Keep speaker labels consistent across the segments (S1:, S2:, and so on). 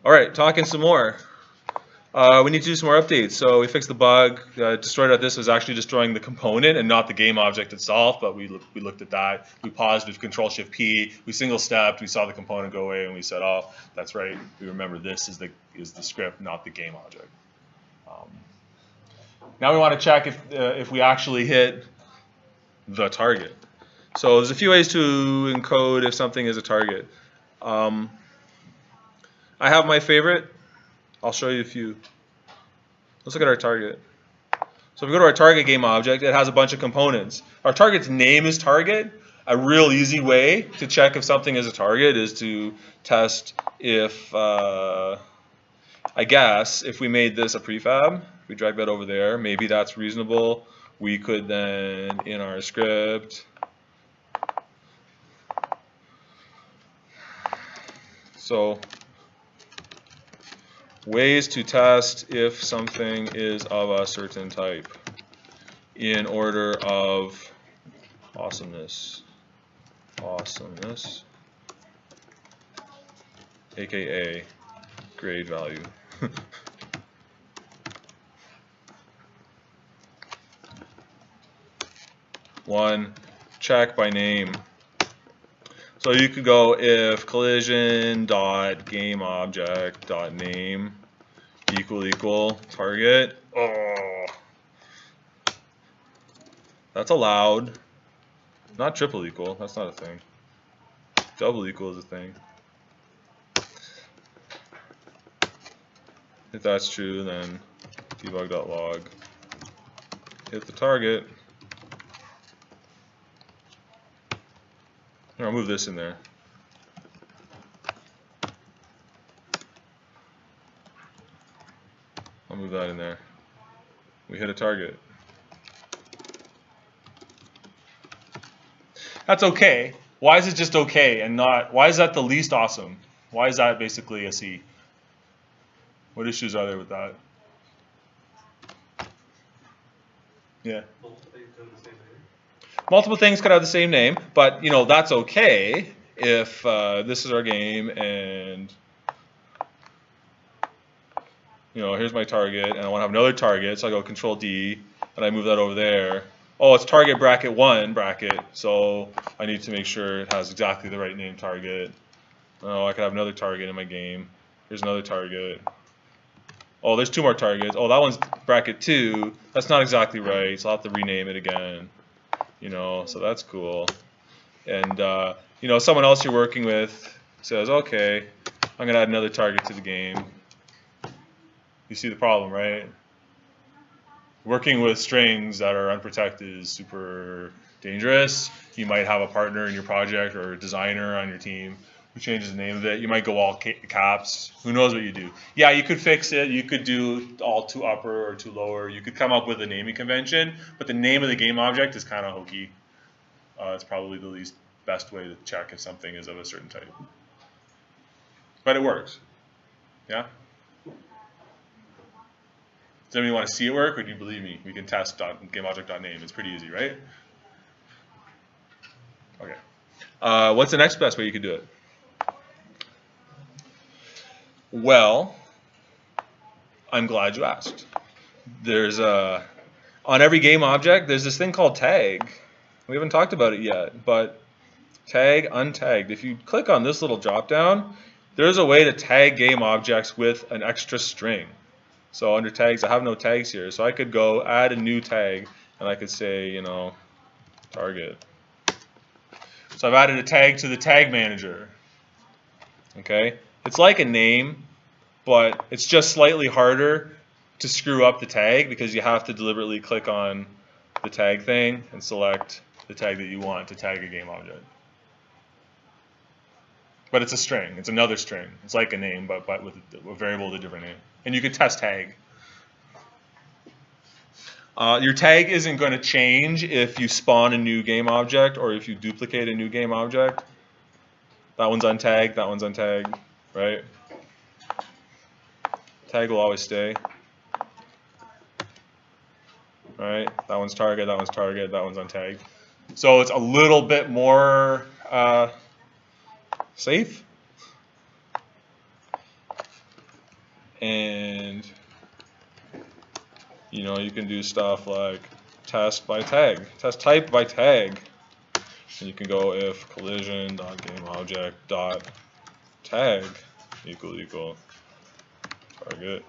S1: All right, talking some more. We need to do some more updates. So we fixed the bug. Destroyed.this was actually destroying the component and not the game object itself, but we looked at that. We paused with Control-Shift-P. We single-stepped. We saw the component go away, and we said, "Oh, that's right. We remember this is the script, not the game object." Now we want to check if we actually hit the target. So there's a few ways to encode if something is a target. I have my favorite. I'll show you a few. Let's look at our target. So if we go to our target game object, it has a bunch of components. Our target's name is target. A real easy way to check if something is a target is to test if, I guess, if we made this a prefab, if we drag that over there, maybe that's reasonable. We could then, in our script, so ways to test if something is of a certain type in order of awesomeness, aka grade value. One, check by name. So you could go if collision dot game object dot name equal target. Oh, that's allowed. Not triple equal. That's not a thing. Double equal is a thing. If that's true, then debug.log. Hit the target. I'll move this in there. I'll move that in there. We hit a target. That's okay. Why is it just okay and not, why is that the least awesome? Why is that basically a C? What issues are there with that? Yeah. Multiple things could have the same name, but you know that's okay if this is our game and you know here's my target and I want to have another target, so I go Control D and I move that over there. Oh, it's target bracket 1 bracket, so I need to make sure it has exactly the right name target. Oh, I could have another target in my game. Here's another target. Oh, there's 2 more targets. Oh, that one's bracket 2. That's not exactly right, so I'll have to rename it again. You know, so that's cool. And you know, someone else you're working with says, okay, I'm gonna add another target to the game. You see the problem, right? Working with strings that are unprotected is super dangerous. You might have a partner in your project or a designer on your team who changes the name of it. You might go all caps. Who knows what you do? Yeah, you could fix it. You could do all too upper or too lower. You could come up with a naming convention, but the name of the game object is kind of hokey. It's probably the least best way to check if something is of a certain type. But it works. Yeah? Does anybody want to see it work, or do you believe me? We can test gameObject.name. It's pretty easy, right? Okay. What's the next best way you could do it? Well, I'm glad you asked. There's on every game object, there's this thing called tag. We haven't talked about it yet, but tag untagged. If you click on this little drop down, there's a way to tag game objects with an extra string. So under tags, I have no tags here, so I could go add a new tag, and I could say, you know, target. So I've added a tag to the tag manager. Okay, it's like a name, but it's just slightly harder to screw up the tag because you have to deliberately click on the tag thing and select the tag that you want to tag a game object. But it's a string. It's another string. It's like a name, but with a variable with a different name. And you could test tag. Your tag isn't going to change if you spawn a new game object or if you duplicate a new game object. That one's untagged, that one's untagged, right? Tag will always stay. All right, that one's target, that one's target, that one's untagged. So it's a little bit more safe. And you can do stuff like test by tag, test type by tag. And you can go if collision.gameObject.tag equal target.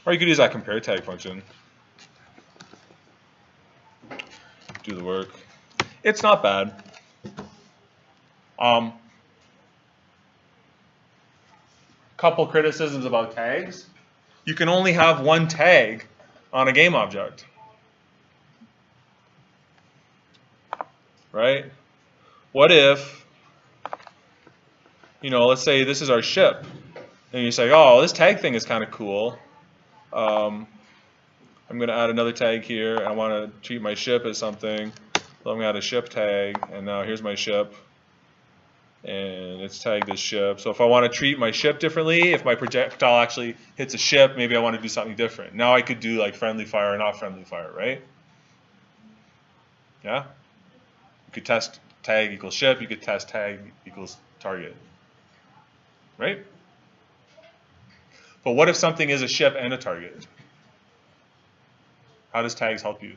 S1: Or you could use that compare tag function. Do the work. It's not bad. Couple criticisms about tags. You can only have one tag on a game object. Right? What if, let's say this is our ship, and you say, oh, this tag thing is kind of cool. I'm going to add another tag here. I want to treat my ship as something. So I'm going to add a ship tag, and now here's my ship, and it's tagged as ship. So if I want to treat my ship differently, if my projectile actually hits a ship, maybe I want to do something different. Now I could do like friendly fire or not friendly fire, right? Yeah? You could test tag equals ship, you could test tag equals target, right? But what if something is a ship and a target? How does tags help you?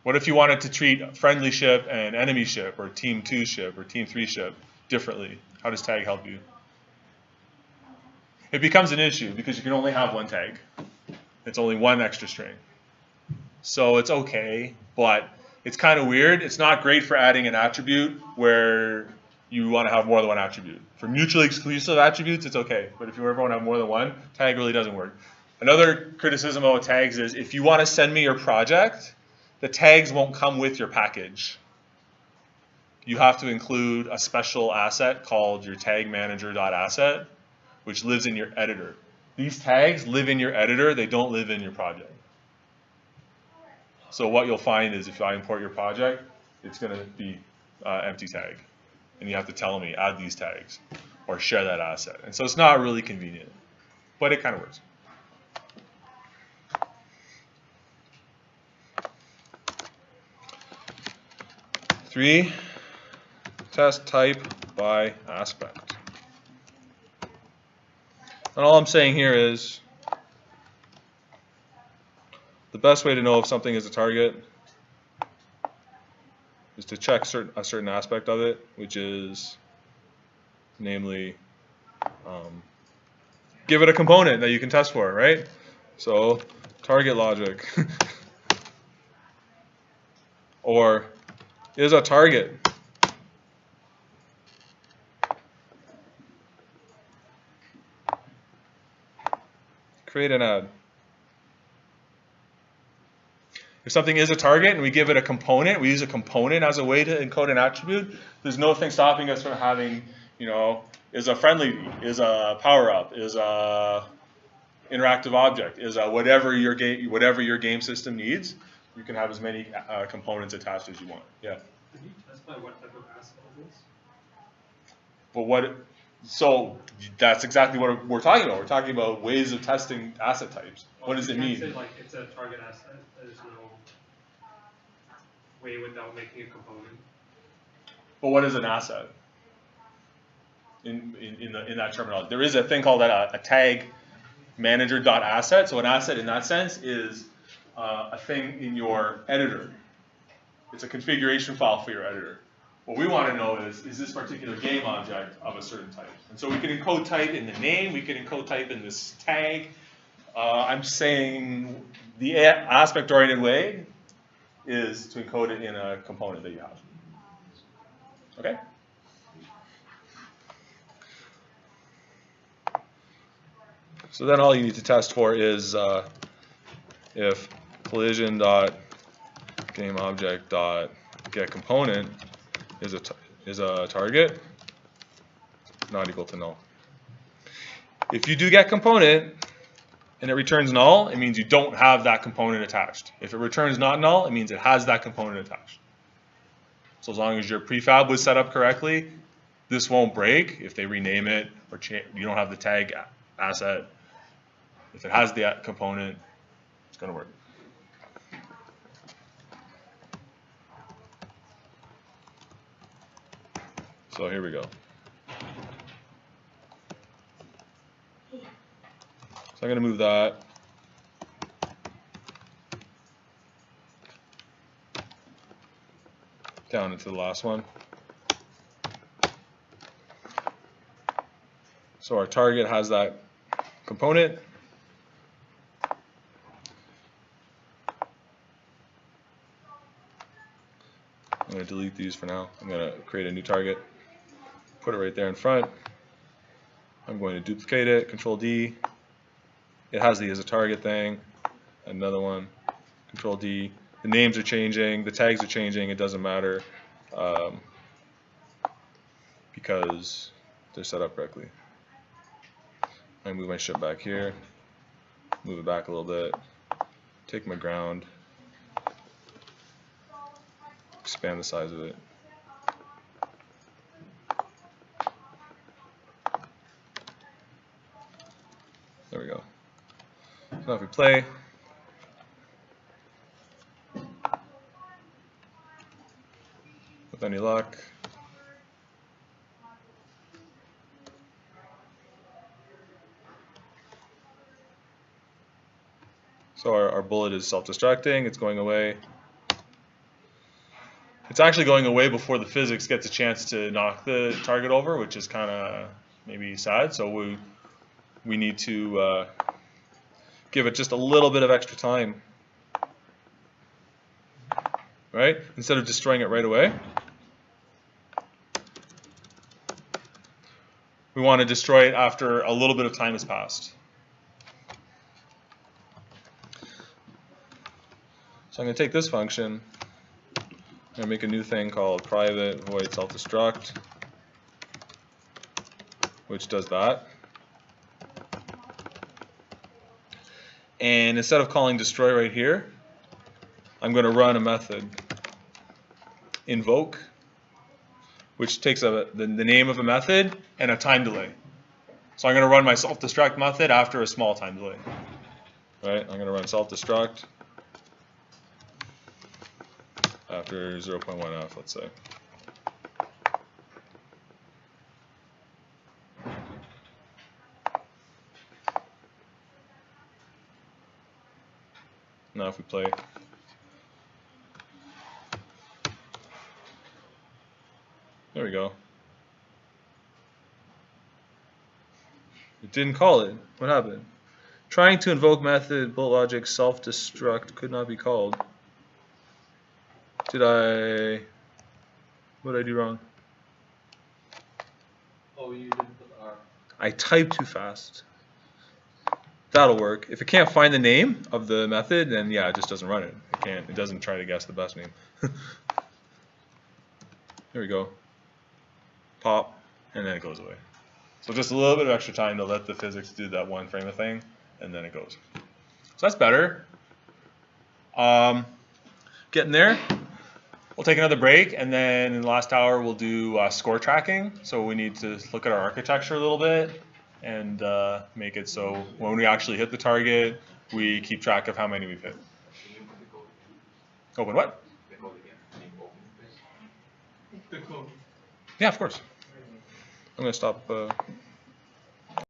S1: What if you wanted to treat friendly ship and enemy ship, or team 2 ship, or team 3 ship differently? How does tag help you? It becomes an issue because you can only have one tag. It's only one extra string. So it's okay, but it's kind of weird. It's not great for adding an attribute where you want to have more than one attribute. For mutually exclusive attributes, it's okay. But if you ever want to have more than one, tag really doesn't work. Another criticism about tags is if you want to send me your project, the tags won't come with your package. You have to include a special asset called your tag manager.asset, which lives in your editor. These tags live in your editor, they don't live in your project. So what you'll find is if I import your project, it's going to be empty tag. And you have to tell me, add these tags, or share that asset. And so it's not really convenient, but it kind of works. Three, test type by aspect. And all I'm saying here is the best way to know if something is a target is to check a certain aspect of it, which is namely give it a component that you can test for, right? So target logic or is a target. Create an add. If something is a target and we give it a component, we use a component as a way to encode an attribute, there's no thing stopping us from having, is a friendly, is a power up, is a interactive object, is a whatever your game system needs. You can have as many components attached as you want. Yeah.
S2: Can you specify what type of asset it is?
S1: But so that's exactly what we're talking about. We're talking about ways of testing asset types. What does it mean?
S2: You can't say like it's a target asset. There's no way without making a component.
S1: But what is an asset? In that terminology, there is a thing called a tag manager.asset. So an asset in that sense is a thing in your editor. It's a configuration file for your editor. What we want to know is this particular game object of a certain type? And so we can encode type in the name, we can encode type in this tag. I'm saying the aspect-oriented way is to encode it in a component that you have. Okay? So then all you need to test for is if collision.gameObject.getComponent is a target not equal to null. If you do get component and it returns null, it means you don't have that component attached. If it returns not null, it means it has that component attached. So as long as your prefab was set up correctly, this won't break if they rename it or you don't have the tag asset. If it has the component, it's going to work. So here we go. So I'm going to move that. Down into the last one. So our target has that component. I'm going to delete these for now. I'm going to create a new target, put it right there in front. I'm going to duplicate it, Control D. It has the as a target thing. Another one, Control D. The names are changing, the tags are changing, it doesn't matter because they're set up correctly. I move my ship back here, move it back a little bit, take my ground, expand the size of it. There we go. So now if we play, with any luck, so our bullet is self-destructing, it's going away. It's actually going away before the physics gets a chance to knock the target over, which is kind of maybe sad. So we need to give it just a little bit of extra time, right? Instead of destroying it right away, we want to destroy it after a little bit of time has passed. So I'm going to take this function, I'm going to make a new thing called private void self-destruct, which does that. And instead of calling destroy right here, I'm going to run a method, invoke, which takes the name of a method and a time delay. So I'm going to run my self-destruct method after a small time delay. Right? I'm going to run self-destruct after 0.1f, let's say. Now if we play, there we go. It didn't call it. What happened? Trying to invoke method bullet logic self-destruct could not be called. What did I do wrong?
S2: Oh, you didn't put R.
S1: I typed too fast. That'll work. If it can't find the name of the method, then yeah, it just doesn't run it. It doesn't try to guess the best name. There we go. Pop, and then it goes away. So just a little bit of extra time to let the physics do that one frame of thing, and then it goes. So that's better. Getting there. We'll take another break, and then in the last hour we'll do score tracking. So we need to look at our architecture a little bit and make it so when we actually hit the target, we keep track of how many we've hit. Open what? Yeah, of course. I'm going to stop.